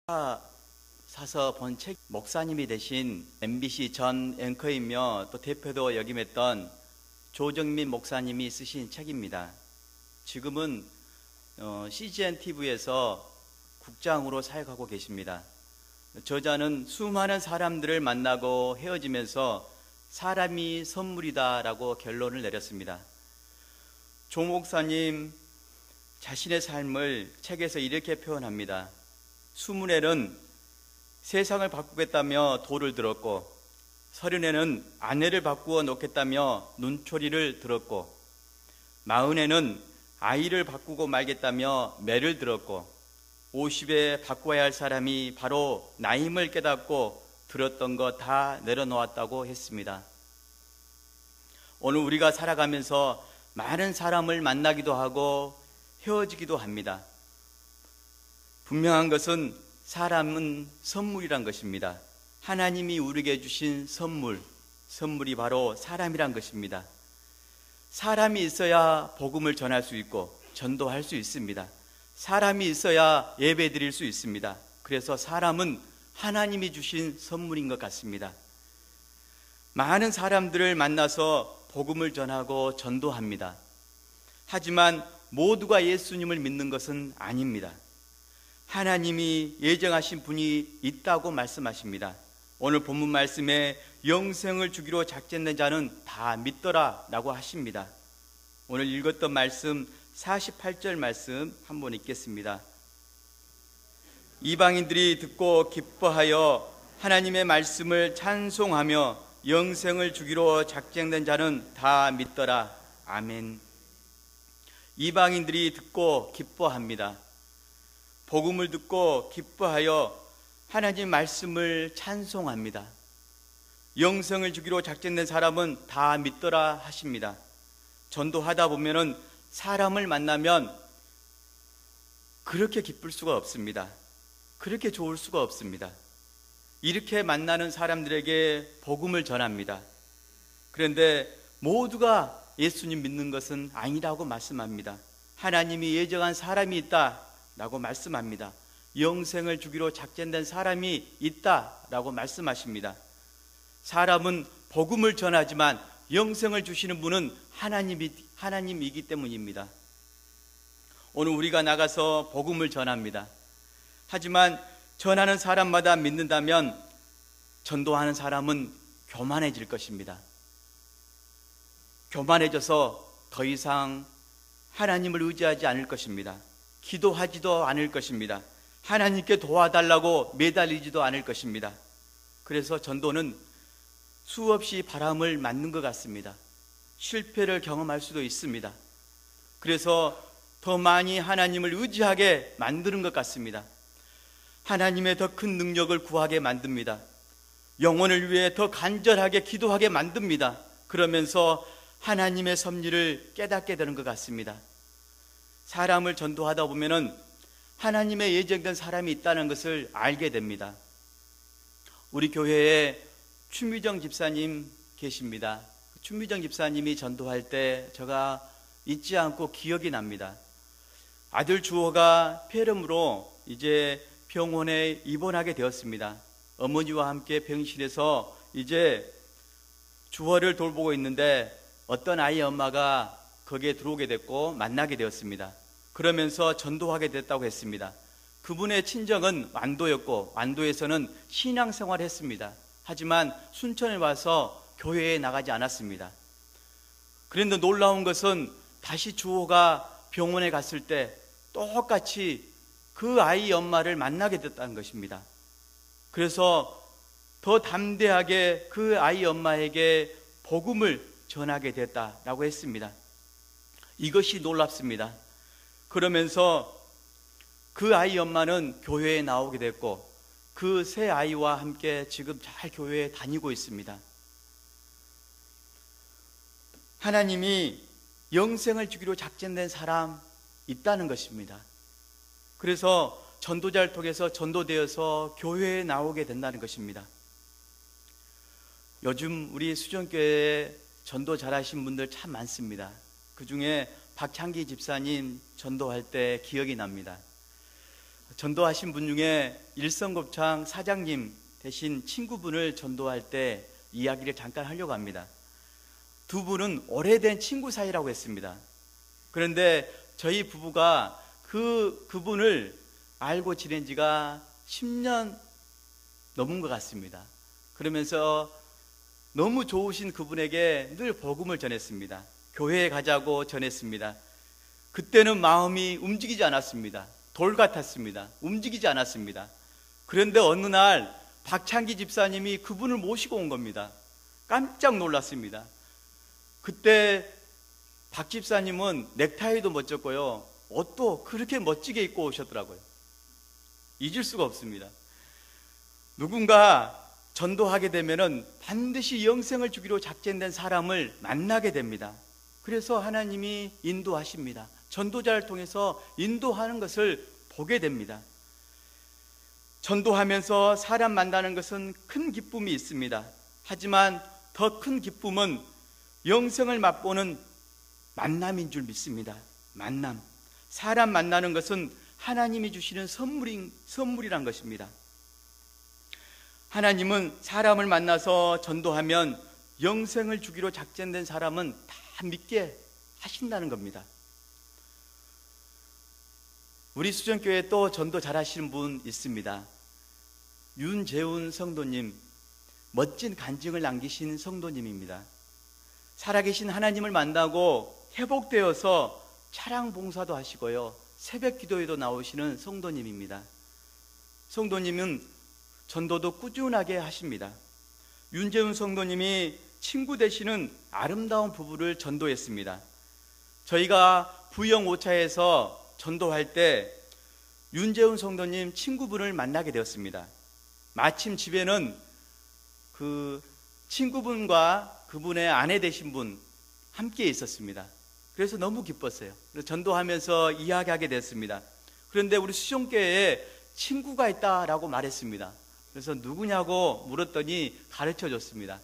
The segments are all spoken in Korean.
사서 본 책 목사님이 되신 MBC 전 앵커이며 또 대표도 역임했던 조정민 목사님이 쓰신 책입니다. 지금은 CGN TV에서 국장으로 사역하고 계십니다. 저자는 수많은 사람들을 만나고 헤어지면서 사람이 선물이다라고 결론을 내렸습니다. 조 목사님 자신의 삶을 책에서 이렇게 표현합니다. 수문에는 세상을 바꾸겠다며 돌을 들었고, 서른에는 아내를 바꾸어 놓겠다며 눈초리를 들었고, 마흔에는 아이를 바꾸고 말겠다며 매를 들었고, 50에 바꿔야 할 사람이 바로 나임을 깨닫고 들었던 거 다 내려놓았다고 했습니다. 오늘 우리가 살아가면서 많은 사람을 만나기도 하고 헤어지기도 합니다. 분명한 것은 사람은 선물이란 것입니다. 하나님이 우리에게 주신 선물이 바로 사람이란 것입니다. 사람이 있어야 복음을 전할 수 있고 전도할 수 있습니다. 사람이 있어야 예배 드릴 수 있습니다. 그래서 사람은 하나님이 주신 선물인 것 같습니다. 많은 사람들을 만나서 복음을 전하고 전도합니다. 하지만 모두가 예수님을 믿는 것은 아닙니다. 하나님이 예정하신 분이 있다고 말씀하십니다. 오늘 본문 말씀에 영생을 주기로 작정된 자는 다 믿더라 라고 하십니다. 오늘 읽었던 말씀 48절 말씀 한번 읽겠습니다. 이방인들이 듣고 기뻐하여 하나님의 말씀을 찬송하며 영생을 주기로 작정된 자는 다 믿더라. 아멘. 이방인들이 듣고 기뻐합니다. 복음을 듣고 기뻐하여 하나님 말씀을 찬송합니다. 영생을 주기로 작정된 사람은 다 믿더라 하십니다. 전도하다 보면은 사람을 만나면 그렇게 기쁠 수가 없습니다. 그렇게 좋을 수가 없습니다. 이렇게 만나는 사람들에게 복음을 전합니다. 그런데 모두가 예수님 믿는 것은 아니라고 말씀합니다. 하나님이 예정한 사람이 있다 라고 말씀합니다. 영생을 주기로 작정된 사람이 있다라고 말씀하십니다. 사람은 복음을 전하지만 영생을 주시는 분은 하나님이기 때문입니다. 오늘 우리가 나가서 복음을 전합니다. 하지만 전하는 사람마다 믿는다면 전도하는 사람은 교만해질 것입니다. 교만해져서 더 이상 하나님을 의지하지 않을 것입니다. 기도하지도 않을 것입니다. 하나님께 도와달라고 매달리지도 않을 것입니다. 그래서 전도는 수없이 바람을 맞는 것 같습니다. 실패를 경험할 수도 있습니다. 그래서 더 많이 하나님을 의지하게 만드는 것 같습니다. 하나님의 더 큰 능력을 구하게 만듭니다. 영혼을 위해 더 간절하게 기도하게 만듭니다. 그러면서 하나님의 섭리를 깨닫게 되는 것 같습니다. 사람을 전도하다 보면은 하나님의 예정된 사람이 있다는 것을 알게 됩니다. 우리 교회에 추미정 집사님 계십니다. 추미정 집사님이 전도할 때 제가 잊지 않고 기억이 납니다. 아들 주호가 폐렴으로 이제 병원에 입원하게 되었습니다. 어머니와 함께 병실에서 이제 주호를 돌보고 있는데 어떤 아이 엄마가 거기에 들어오게 됐고 만나게 되었습니다. 그러면서 전도하게 됐다고 했습니다. 그분의 친정은 완도였고 완도에서는 신앙생활을 했습니다. 하지만 순천에 와서 교회에 나가지 않았습니다. 그런데 놀라운 것은 다시 주호가 병원에 갔을 때 똑같이 그 아이 엄마를 만나게 됐다는 것입니다. 그래서 더 담대하게 그 아이 엄마에게 복음을 전하게 됐다라고 했습니다. 이것이 놀랍습니다. 그러면서 그 아이 엄마는 교회에 나오게 됐고 그 세 아이와 함께 지금 잘 교회에 다니고 있습니다. 하나님이 영생을 주기로 작정된 사람 있다는 것입니다. 그래서 전도자를 통해서 전도되어서 교회에 나오게 된다는 것입니다. 요즘 우리 수정교회에 전도 잘하신 분들 참 많습니다. 그 중에 박창기 집사님 전도할 때 기억이 납니다. 전도하신 분 중에 일성곱창 사장님 대신 친구분을 전도할 때 이야기를 잠깐 하려고 합니다. 두 분은 오래된 친구 사이라고 했습니다. 그런데 저희 부부가 그분을 알고 지낸 지가 10년 넘은 것 같습니다. 그러면서 너무 좋으신 그분에게 늘 복음을 전했습니다. 교회에 가자고 전했습니다. 그때는 마음이 움직이지 않았습니다. 돌 같았습니다. 움직이지 않았습니다. 그런데 어느 날 박창기 집사님이 그분을 모시고 온 겁니다. 깜짝 놀랐습니다. 그때 박 집사님은 넥타이도 멋졌고요, 옷도 그렇게 멋지게 입고 오셨더라고요. 잊을 수가 없습니다. 누군가 전도하게 되면은 반드시 영생을 주기로 작정된 사람을 만나게 됩니다. 그래서 하나님이 인도하십니다. 전도자를 통해서 인도하는 것을 보게 됩니다. 전도하면서 사람 만나는 것은 큰 기쁨이 있습니다. 하지만 더 큰 기쁨은 영생을 맛보는 만남인 줄 믿습니다. 만남. 사람 만나는 것은 하나님이 주시는 선물이란 것입니다. 하나님은 사람을 만나서 전도하면 영생을 주기로 작정된 사람은 다 믿게 하신다는 겁니다. 우리 수정교회에 또 전도 잘하시는 분 있습니다. 윤재훈 성도님, 멋진 간증을 남기신 성도님입니다. 살아계신 하나님을 만나고 회복되어서 차량 봉사도 하시고요, 새벽 기도에도 나오시는 성도님입니다. 성도님은 전도도 꾸준하게 하십니다. 윤재훈 성도님이 친구 되시는 아름다운 부부를 전도했습니다. 저희가 부영 5차에서 전도할 때 윤재훈 성도님 친구분을 만나게 되었습니다. 마침 집에는 그 친구분과 그분의 아내 되신 분 함께 있었습니다. 그래서 너무 기뻤어요. 그래서 전도하면서 이야기하게 됐습니다. 그런데 우리 수종교회에 친구가 있다라고 말했습니다. 그래서 누구냐고 물었더니 가르쳐 줬습니다.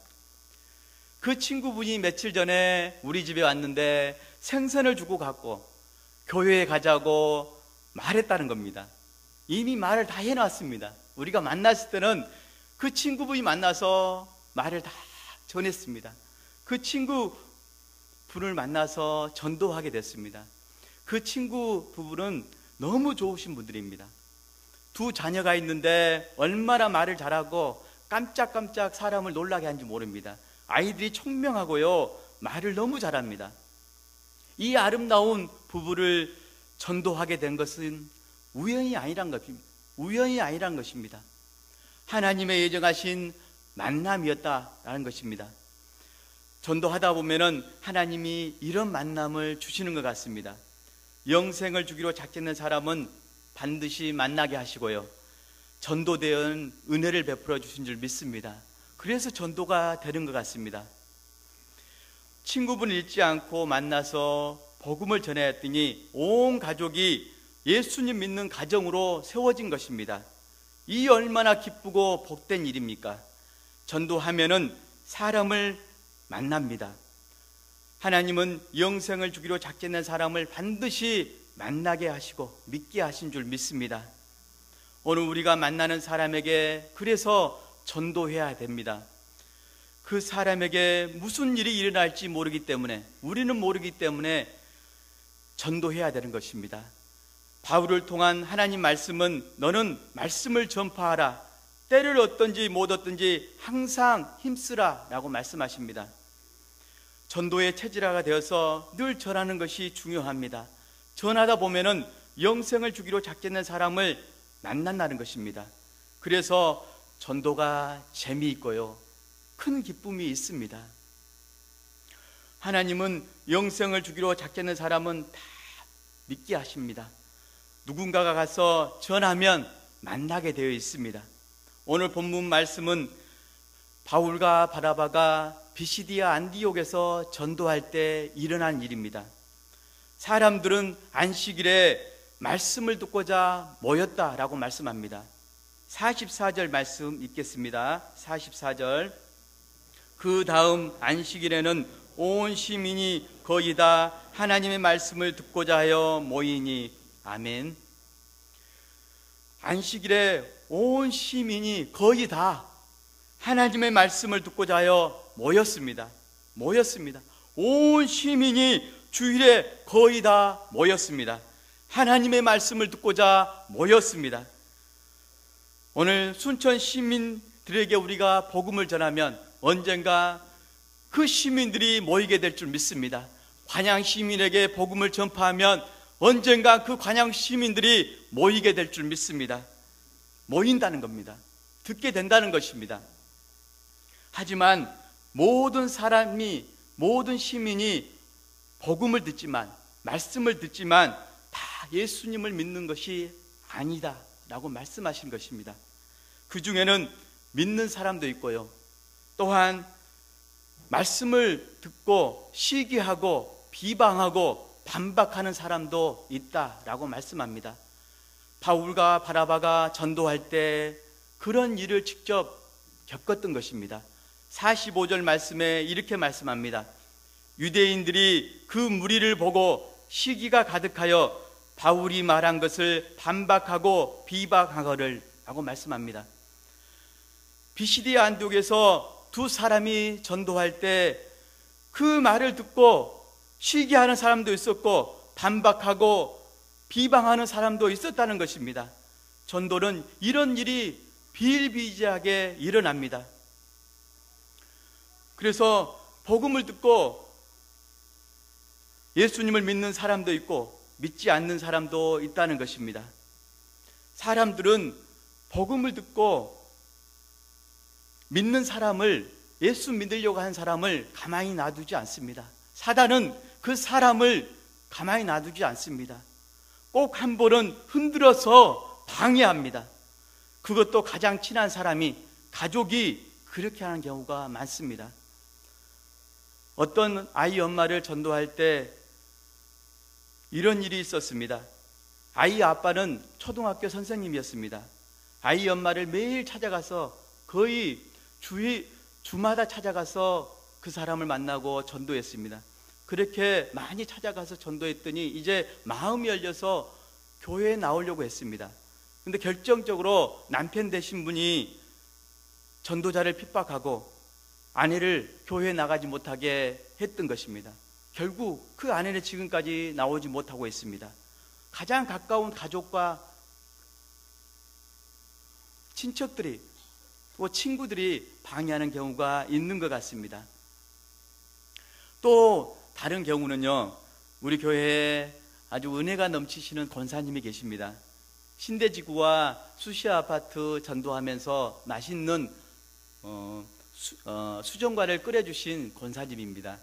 그 친구분이 며칠 전에 우리 집에 왔는데 생선을 주고 갔고 교회에 가자고 말했다는 겁니다. 이미 말을 다 해놨습니다. 우리가 만났을 때는 그 친구분이 만나서 말을 다 전했습니다. 그 친구분을 만나서 전도하게 됐습니다. 그 친구 부부는 너무 좋으신 분들입니다. 두 자녀가 있는데 얼마나 말을 잘하고 깜짝깜짝 사람을 놀라게 하는지 모릅니다. 아이들이 총명하고요, 말을 너무 잘합니다. 이 아름다운 부부를 전도하게 된 것은 우연이 아니란 것입니다. 하나님의 예정하신 만남이었다라는 것입니다. 전도하다 보면은 하나님이 이런 만남을 주시는 것 같습니다. 영생을 주기로 작정된 사람은 반드시 만나게 하시고요, 전도되은 은혜를 베풀어 주신 줄 믿습니다. 그래서 전도가 되는 것 같습니다. 친구분 잊지 않고 만나서 복음을 전했더니 온 가족이 예수님 믿는 가정으로 세워진 것입니다. 이 얼마나 기쁘고 복된 일입니까? 전도하면은 사람을 만납니다. 하나님은 영생을 주기로 작정된 사람을 반드시 만나게 하시고 믿게 하신 줄 믿습니다. 오늘 우리가 만나는 사람에게 그래서 전도해야 됩니다. 그 사람에게 무슨 일이 일어날지 모르기 때문에, 우리는 모르기 때문에 전도해야 되는 것입니다. 바울을 통한 하나님 말씀은 너는 말씀을 전파하라, 때를 얻든지 못 얻든지 항상 힘쓰라 라고 말씀하십니다. 전도의 체질화가 되어서 늘 전하는 것이 중요합니다. 전하다 보면은 영생을 주기로 작정된 사람을 만난다는 것입니다. 그래서 전도가 재미있고요, 큰 기쁨이 있습니다. 하나님은 영생을 주기로 작정된 사람은 다 믿게 하십니다. 누군가가 가서 전하면 만나게 되어 있습니다. 오늘 본문 말씀은 바울과 바나바가 비시디아 안디옥에서 전도할 때 일어난 일입니다. 사람들은 안식일에 말씀을 듣고자 모였다라고 말씀합니다. 44절 말씀 읽겠습니다. 44절. 그 다음 안식일에는 온 시민이 거의 다 하나님의 말씀을 듣고자 하여 모이니. 아멘. 안식일에 온 시민이 거의 다 하나님의 말씀을 듣고자 하여 모였습니다. 온 시민이 주일에 거의 다 모였습니다. 하나님의 말씀을 듣고자 모였습니다. 오늘 순천 시민들에게 우리가 복음을 전하면 언젠가 그 시민들이 모이게 될 줄 믿습니다. 관양 시민에게 복음을 전파하면 언젠가 그 관양 시민들이 모이게 될 줄 믿습니다. 모인다는 겁니다. 듣게 된다는 것입니다. 하지만 모든 사람이, 모든 시민이 복음을 듣지만, 말씀을 듣지만 다 예수님을 믿는 것이 아니다 라고 말씀하신 것입니다. 그 중에는 믿는 사람도 있고요, 또한 말씀을 듣고 시기하고 비방하고 반박하는 사람도 있다라고 말씀합니다. 바울과 바나바가 전도할 때 그런 일을 직접 겪었던 것입니다. 45절 말씀에 이렇게 말씀합니다. 유대인들이 그 무리를 보고 시기가 가득하여 바울이 말한 것을 반박하고 비방하거를 라고 말씀합니다. 비시디아 안디옥에서 두 사람이 전도할 때 그 말을 듣고 시기하는 사람도 있었고 반박하고 비방하는 사람도 있었다는 것입니다. 전도는 이런 일이 비일비재하게 일어납니다. 그래서 복음을 듣고 예수님을 믿는 사람도 있고 믿지 않는 사람도 있다는 것입니다. 사람들은 복음을 듣고 믿는 사람을, 예수 믿으려고 하는 사람을 가만히 놔두지 않습니다. 사단은 그 사람을 가만히 놔두지 않습니다. 꼭 한 번은 흔들어서 방해합니다. 그것도 가장 친한 사람이, 가족이 그렇게 하는 경우가 많습니다. 어떤 아이 엄마를 전도할 때 이런 일이 있었습니다. 아이 아빠는 초등학교 선생님이었습니다. 아이 엄마를 매일 찾아가서 거의 주마다 찾아가서 그 사람을 만나고 전도했습니다. 그렇게 많이 찾아가서 전도했더니 이제 마음이 열려서 교회에 나오려고 했습니다. 근데 결정적으로 남편 되신 분이 전도자를 핍박하고 아내를 교회에 나가지 못하게 했던 것입니다. 결국 그 아내는 지금까지 나오지 못하고 있습니다. 가장 가까운 가족과 친척들이, 또 친구들이 방해하는 경우가 있는 것 같습니다. 또 다른 경우는요, 우리 교회에 아주 은혜가 넘치시는 권사님이 계십니다. 신대지구와 수시아파트 전도하면서 맛있는 수정과를 끓여주신 권사님입니다.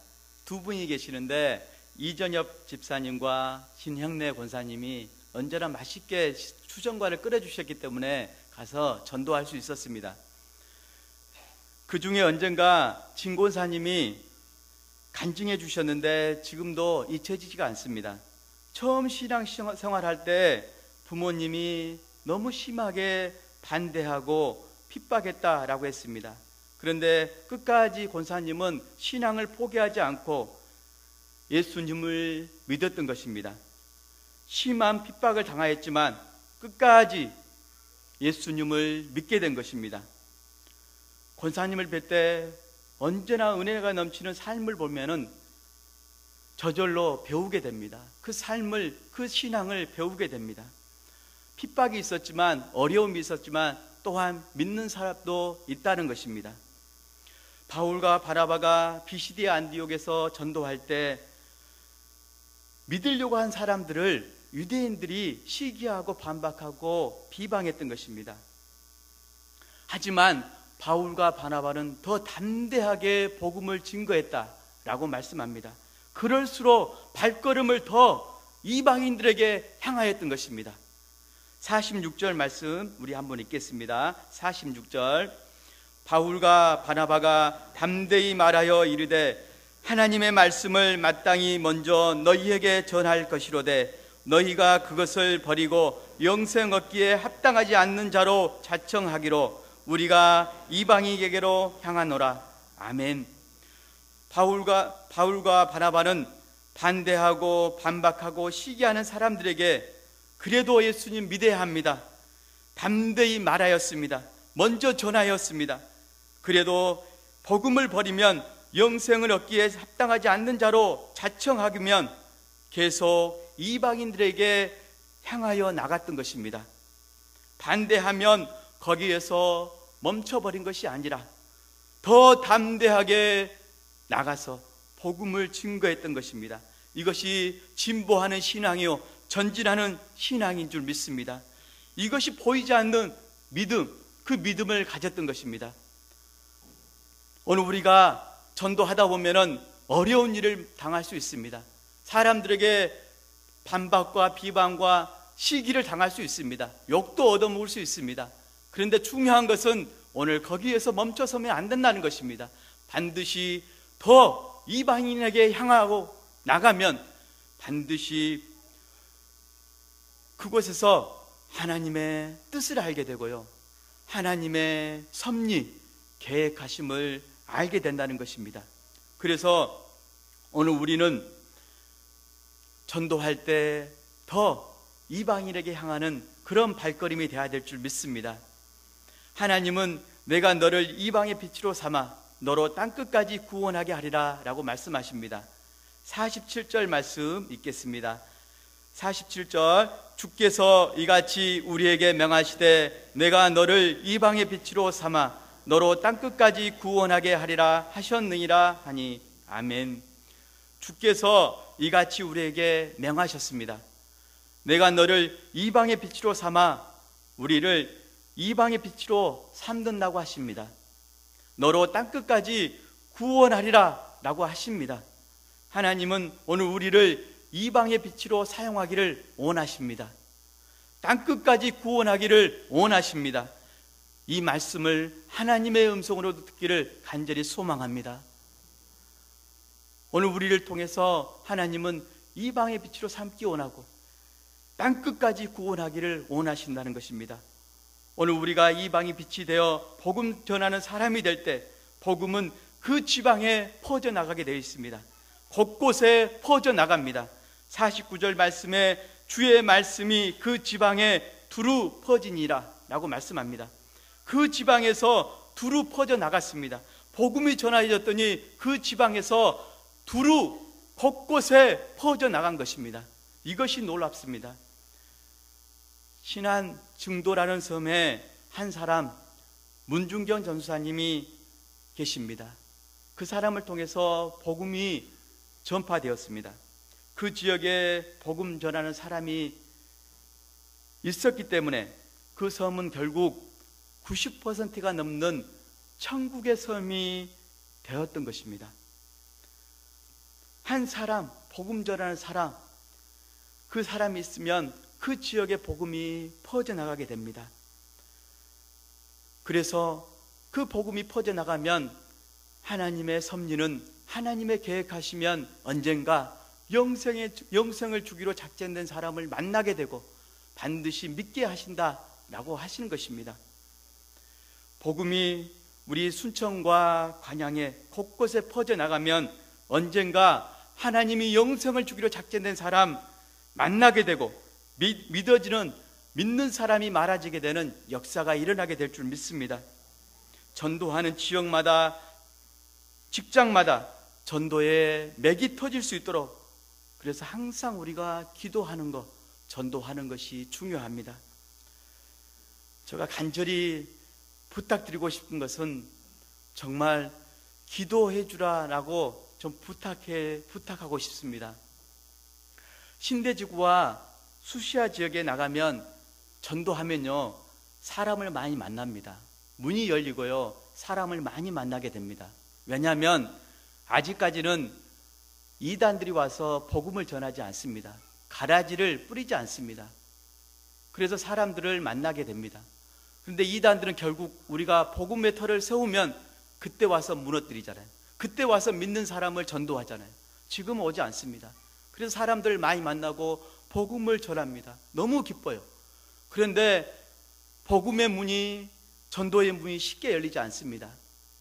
두 분이 계시는데 이전엽 집사님과 신형래 권사님이 언제나 맛있게 수정과를 끓여주셨기 때문에 가서 전도할 수 있었습니다. 그 중에 언젠가 진 권사님이 간증해 주셨는데 지금도 잊혀지지가 않습니다. 처음 신앙생활할 때 부모님이 너무 심하게 반대하고 핍박했다라고 했습니다. 그런데 끝까지 권사님은 신앙을 포기하지 않고 예수님을 믿었던 것입니다. 심한 핍박을 당하였지만 끝까지 예수님을 믿게 된 것입니다. 권사님을 뵐 때 언제나 은혜가 넘치는 삶을 보면은 저절로 배우게 됩니다. 그 삶을, 그 신앙을 배우게 됩니다. 핍박이 있었지만, 어려움이 있었지만 또한 믿는 사람도 있다는 것입니다. 바울과 바나바가 비시디아 안디옥에서 전도할 때 믿으려고 한 사람들을 유대인들이 시기하고 반박하고 비방했던 것입니다. 하지만 바울과 바나바는 더 담대하게 복음을 증거했다라고 말씀합니다. 그럴수록 발걸음을 더 이방인들에게 향하였던 것입니다. 46절 말씀 우리 한번 읽겠습니다. 46절, 바울과 바나바가 담대히 말하여 이르되 하나님의 말씀을 마땅히 먼저 너희에게 전할 것이로되 너희가 그것을 버리고 영생 얻기에 합당하지 않는 자로 자청하기로 우리가 이방인에게로 향하노라. 아멘. 바울과 바나바는 반대하고 반박하고 시기하는 사람들에게 그래도 예수님 믿어야 합니다, 담대히 말하였습니다. 먼저 전하였습니다. 그래도 복음을 버리면 영생을 얻기에 합당하지 않는 자로 자청하기면 계속 이방인들에게 향하여 나갔던 것입니다. 반대하면 거기에서 멈춰버린 것이 아니라 더 담대하게 나가서 복음을 증거했던 것입니다. 이것이 진보하는 신앙이요 전진하는 신앙인 줄 믿습니다. 이것이 보이지 않는 믿음, 그 믿음을 가졌던 것입니다. 오늘 우리가 전도하다 보면은 어려운 일을 당할 수 있습니다. 사람들에게 반박과 비방과 시기를 당할 수 있습니다. 욕도 얻어먹을 수 있습니다. 그런데 중요한 것은 오늘 거기에서 멈춰서면 안 된다는 것입니다. 반드시 더 이방인에게 향하고 나가면 반드시 그곳에서 하나님의 뜻을 알게 되고요, 하나님의 섭리, 계획하심을 알게 된다는 것입니다. 그래서 오늘 우리는 전도할 때 더 이방인에게 향하는 그런 발걸음이 되어야 될 줄 믿습니다. 하나님은 내가 너를 이방의 빛으로 삼아 너로 땅끝까지 구원하게 하리라 라고 말씀하십니다. 47절 말씀 읽겠습니다. 47절, 주께서 이같이 우리에게 명하시되 내가 너를 이방의 빛으로 삼아 너로 땅끝까지 구원하게 하리라 하셨느니라 하니 아멘. 주께서 이같이 우리에게 명하셨습니다. 내가 너를 이방의 빛으로 삼아 우리를 이방의 빛으로 삼는다고 하십니다. 너로 땅끝까지 구원하리라 라고 하십니다. 하나님은 오늘 우리를 이방의 빛으로 사용하기를 원하십니다. 땅끝까지 구원하기를 원하십니다. 이 말씀을 하나님의 음성으로 듣기를 간절히 소망합니다. 오늘 우리를 통해서 하나님은 이방의 빛으로 삼기 원하고 땅끝까지 구원하기를 원하신다는 것입니다. 오늘 우리가 이방의 빛이 되어 복음 전하는 사람이 될 때 복음은 그 지방에 퍼져나가게 되어 있습니다. 곳곳에 퍼져나갑니다. 49절 말씀에 주의 말씀이 그 지방에 두루 퍼지니라 라고 말씀합니다. 그 지방에서 두루 퍼져나갔습니다. 복음이 전하여졌더니 그 지방에서 두루 곳곳에 퍼져나간 것입니다. 이것이 놀랍습니다. 신안 증도라는 섬에 한 사람, 문중경 전수사님이 계십니다. 그 사람을 통해서 복음이 전파되었습니다. 그 지역에 복음 전하는 사람이 있었기 때문에 그 섬은 결국 90%가 넘는 천국의 섬이 되었던 것입니다. 한 사람, 복음 전하는 사람, 그 사람이 있으면 그 지역의 복음이 퍼져나가게 됩니다. 그래서 그 복음이 퍼져나가면 하나님의 섭리는 하나님의 계획하시면 언젠가 영생을 주기로 작정된 사람을 만나게 되고 반드시 믿게 하신다라고 하시는 것입니다. 복음이 우리 순천과 관양에 곳곳에 퍼져나가면 언젠가 하나님이 영생을 주기로 작정된 사람 만나게 되고 믿어지는, 믿는 사람이 많아지게 되는 역사가 일어나게 될 줄 믿습니다. 전도하는 지역마다, 직장마다 전도의 맥이 터질 수 있도록, 그래서 항상 우리가 기도하는 것, 전도하는 것이 중요합니다. 제가 간절히 부탁드리고 싶은 것은 정말 기도해 주라라고 좀 부탁하고 싶습니다. 신대지구와 수시아 지역에 나가면 전도하면요, 사람을 많이 만납니다. 문이 열리고요, 사람을 많이 만나게 됩니다. 왜냐하면 아직까지는 이단들이 와서 복음을 전하지 않습니다. 가라지를 뿌리지 않습니다. 그래서 사람들을 만나게 됩니다. 그런데 이단들은 결국 우리가 복음의 터를 세우면 그때 와서 무너뜨리잖아요. 그때 와서 믿는 사람을 전도하잖아요. 지금은 오지 않습니다. 그래서 사람들을 많이 만나고 복음을 전합니다. 너무 기뻐요. 그런데 복음의 문이, 전도의 문이 쉽게 열리지 않습니다.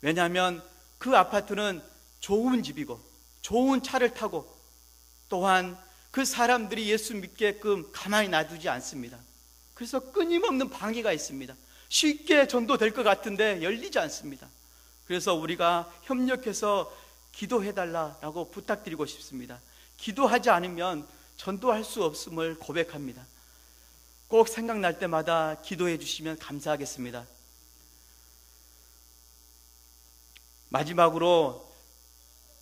왜냐하면 그 아파트는 좋은 집이고 좋은 차를 타고 또한 그 사람들이 예수 믿게끔 가만히 놔두지 않습니다. 그래서 끊임없는 방해가 있습니다. 쉽게 전도될 것 같은데 열리지 않습니다. 그래서 우리가 협력해서 기도해달라고 부탁드리고 싶습니다. 기도하지 않으면 전도할 수 없음을 고백합니다. 꼭 생각날 때마다 기도해 주시면 감사하겠습니다. 마지막으로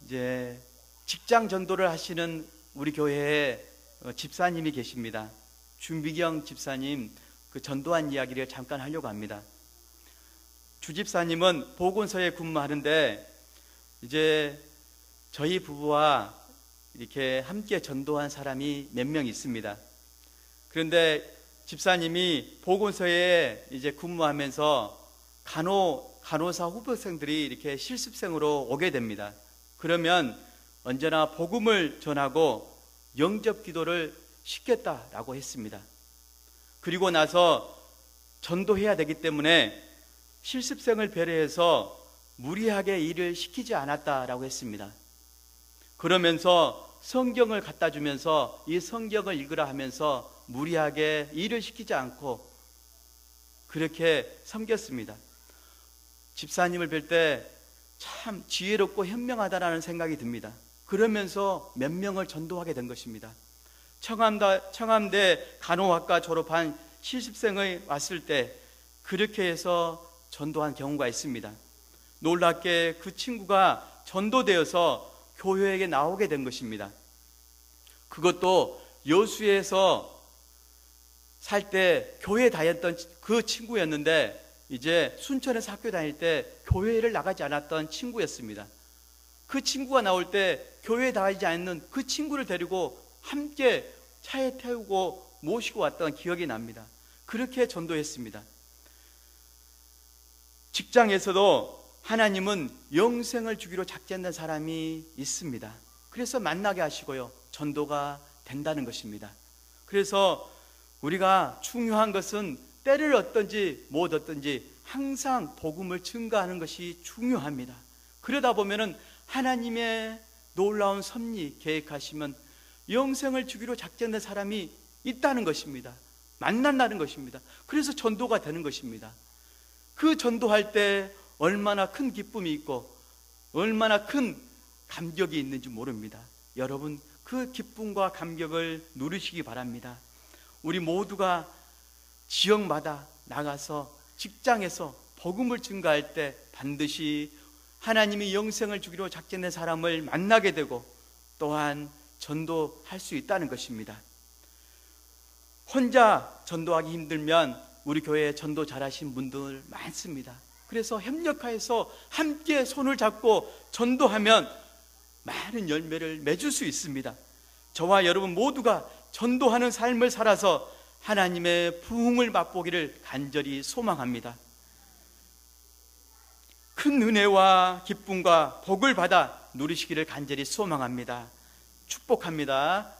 이제 직장 전도를 하시는 우리 교회에 집사님이 계십니다. 준비경 집사님, 그 전도한 이야기를 잠깐 하려고 합니다. 주 집사님은 보건소에 근무하는데 이제 저희 부부와 이렇게 함께 전도한 사람이 몇 명 있습니다. 그런데 집사님이 보건소에 이제 근무하면서 간호사 후보생들이 이렇게 실습생으로 오게 됩니다. 그러면 언제나 복음을 전하고 영접 기도를 시켰다라고 했습니다. 그리고 나서 전도해야 되기 때문에 실습생을 배려해서 무리하게 일을 시키지 않았다라고 했습니다. 그러면서 성경을 갖다 주면서 이 성경을 읽으라 하면서 무리하게 일을 시키지 않고 그렇게 섬겼습니다. 집사님을 뵐 때 참 지혜롭고 현명하다라는 생각이 듭니다. 그러면서 몇 명을 전도하게 된 것입니다. 청암대 간호학과 졸업한 실습생이 왔을 때 그렇게 해서 전도한 경우가 있습니다. 놀랍게 그 친구가 전도되어서 교회에 나오게 된 것입니다. 그것도 여수에서 살 때 교회에 다녔던 그 친구였는데 이제 순천에서 학교 다닐 때 교회를 나가지 않았던 친구였습니다. 그 친구가 나올 때 교회에 다니지 않는 그 친구를 데리고 함께 차에 태우고 모시고 왔던 기억이 납니다. 그렇게 전도했습니다. 직장에서도 하나님은 영생을 주기로 작정한 사람이 있습니다. 그래서 만나게 하시고요, 전도가 된다는 것입니다. 그래서 우리가 중요한 것은 때를 얻든지 못 얻든지 항상 복음을 증거하는 것이 중요합니다. 그러다 보면은 하나님의 놀라운 섭리 계획하시면 영생을 주기로 작정된 사람이 있다는 것입니다. 만난다는 것입니다. 그래서 전도가 되는 것입니다. 그 전도할 때 얼마나 큰 기쁨이 있고 얼마나 큰 감격이 있는지 모릅니다. 여러분, 그 기쁨과 감격을 누리시기 바랍니다. 우리 모두가 지역마다 나가서 직장에서 복음을 증거할 때 반드시 하나님이 영생을 주기로 작정된 사람을 만나게 되고 또한 전도할 수 있다는 것입니다. 혼자 전도하기 힘들면 우리 교회에 전도 잘하신 분들 많습니다. 그래서 협력하여서 함께 손을 잡고 전도하면 많은 열매를 맺을 수 있습니다. 저와 여러분 모두가 전도하는 삶을 살아서 하나님의 부흥을 맛보기를 간절히 소망합니다. 큰 은혜와 기쁨과 복을 받아 누리시기를 간절히 소망합니다. 축복합니다.